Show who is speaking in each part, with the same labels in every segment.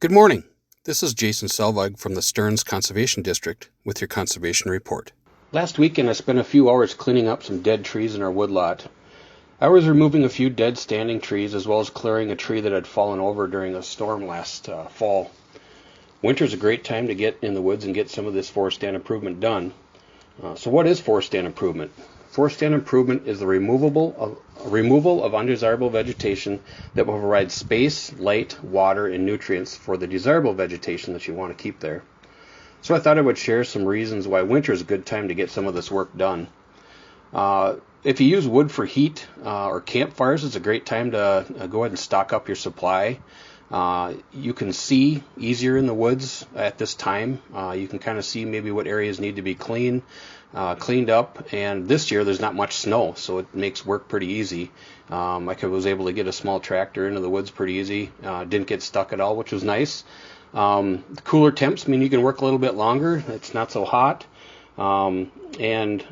Speaker 1: Good morning. This is Jason Selvog from the Stearns Conservation District with your conservation report. Last weekend I spent a few hours cleaning up some dead trees in our woodlot. I was removing a few dead standing trees as well as clearing a tree that had fallen over during a storm last fall. Winter's a great time to get in the woods and get some of this forest stand improvement done. So what is forest stand improvement? Forest stand improvement is the removal of undesirable vegetation that will provide space, light, water, and nutrients for the desirable vegetation that you want to keep there. So I thought I would share some reasons why winter is a good time to get some of this work done. If you use wood for heat or campfires, it's a great time to go ahead and stock up your supply. You can see easier in the woods at this time. You can kind of see maybe what areas need to be cleaned up, and this year there's not much snow, so it makes work pretty easy. I was able to get a small tractor into the woods pretty easy. Didn't get stuck at all, which was nice. The cooler temps mean you can work a little bit longer. It's not so hot. And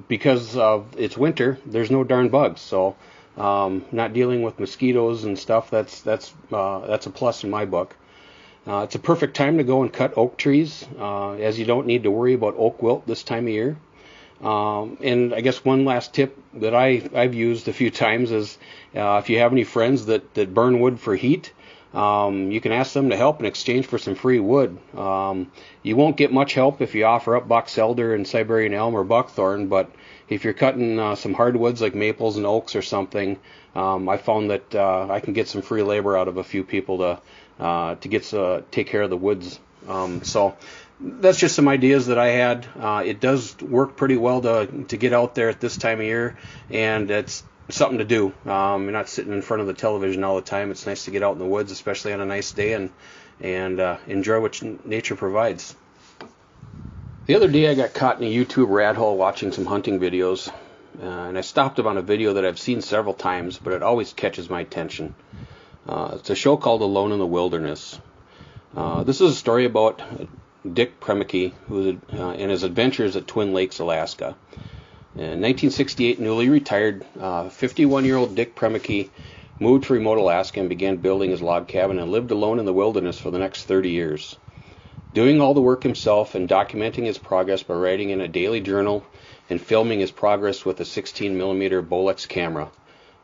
Speaker 1: because of it's winter, there's no darn bugs, so not dealing with mosquitoes and stuff, that's a plus in my book. It's a perfect time to go and cut oak trees, as you don't need to worry about oak wilt this time of year. And I guess one last tip that I've used a few times is if you have any friends that burn wood for heat, you can ask them to help in exchange for some free wood. You won't get much help if you offer up box elder and Siberian elm or buckthorn, but if you're cutting some hardwoods like maples and oaks or something, I found that I can get some free labor out of a few people to take care of the woods. So that's just some ideas that I had. It does work pretty well to get out there at this time of year, and it's something to do. You're not sitting in front of the television all the time. It's nice to get out in the woods, especially on a nice day, and enjoy what nature provides. The other day I got caught in a YouTube rat hole watching some hunting videos, and I stopped on a video that I've seen several times, but it always catches my attention. It's a show called Alone in the Wilderness. This is a story about Dick Premicky and his adventures at Twin Lakes, Alaska. In 1968, newly retired 51-year-old Dick Premicky moved to remote Alaska and began building his log cabin and lived alone in the wilderness for the next 30 years. Doing all the work himself and documenting his progress by writing in a daily journal and filming his progress with a 16mm Bolex camera,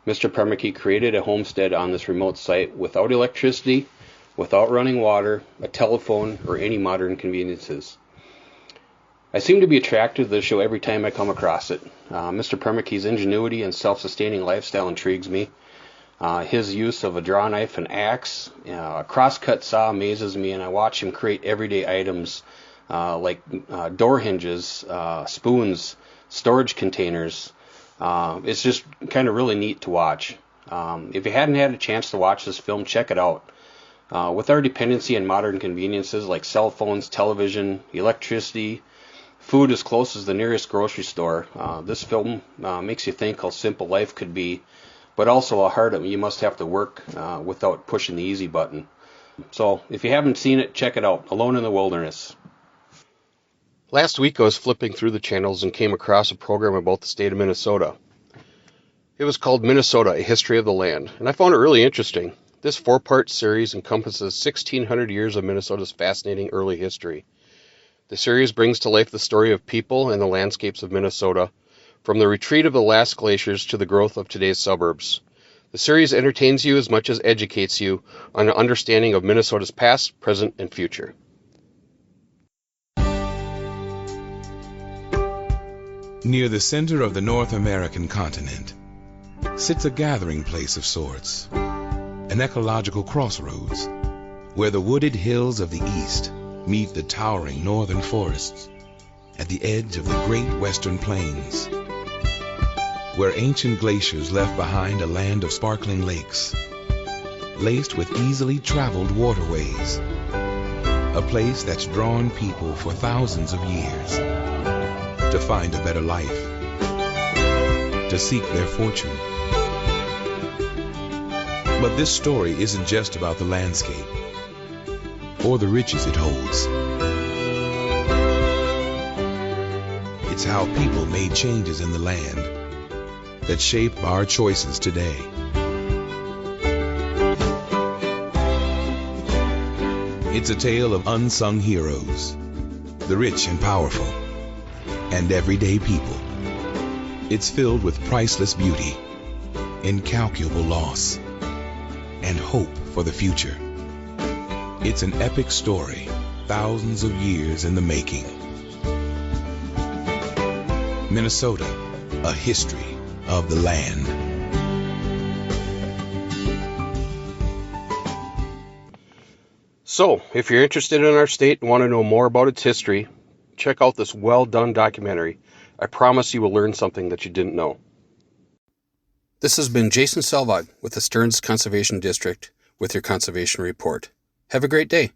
Speaker 1: Mr. Premicky created a homestead on this remote site without electricity, without running water, a telephone, or any modern conveniences. I seem to be attracted to this show every time I come across it. Mr. Premicky's ingenuity and self-sustaining lifestyle intrigues me. His use of a draw knife and axe, a crosscut saw amazes me, and I watch him create everyday items like door hinges, spoons, storage containers. It's just kind of really neat to watch. If you hadn't had a chance to watch this film, check it out. With our dependency on modern conveniences like cell phones, television, electricity, food as close as the nearest grocery store, this film makes you think how simple life could be, but also how hard you must have to work without pushing the easy button. So if you haven't seen it, check it out, Alone in the Wilderness. Last week I was flipping through the channels and came across a program about the state of Minnesota. It was called Minnesota, A History of the Land, and I found it really interesting. This 4-part series encompasses 1,600 years of Minnesota's fascinating early history. The series brings to life the story of people and the landscapes of Minnesota, from the retreat of the last glaciers to the growth of today's suburbs. The series entertains you as much as educates you on an understanding of Minnesota's past, present, and future.
Speaker 2: Near the center of the North American continent sits a gathering place of sorts, an ecological crossroads, where the wooded hills of the east meet the towering northern forests at the edge of the great western plains, where ancient glaciers left behind a land of sparkling lakes, laced with easily traveled waterways, a place that's drawn people for thousands of years to find a better life, to seek their fortune. But this story isn't just about the landscape or the riches it holds. It's how people made changes in the land that shape our choices today. It's a tale of unsung heroes, the rich and powerful, and everyday people. It's filled with priceless beauty, incalculable loss, and hope for the future. It's an epic story, thousands of years in the making. Minnesota, a history of the land.
Speaker 1: So, if you're interested in our state and want to know more about its history, check out this well-done documentary. I promise you will learn something that you didn't know. This has been Jason Selvog with the Stearns Conservation District with your Conservation Report. Have a great day.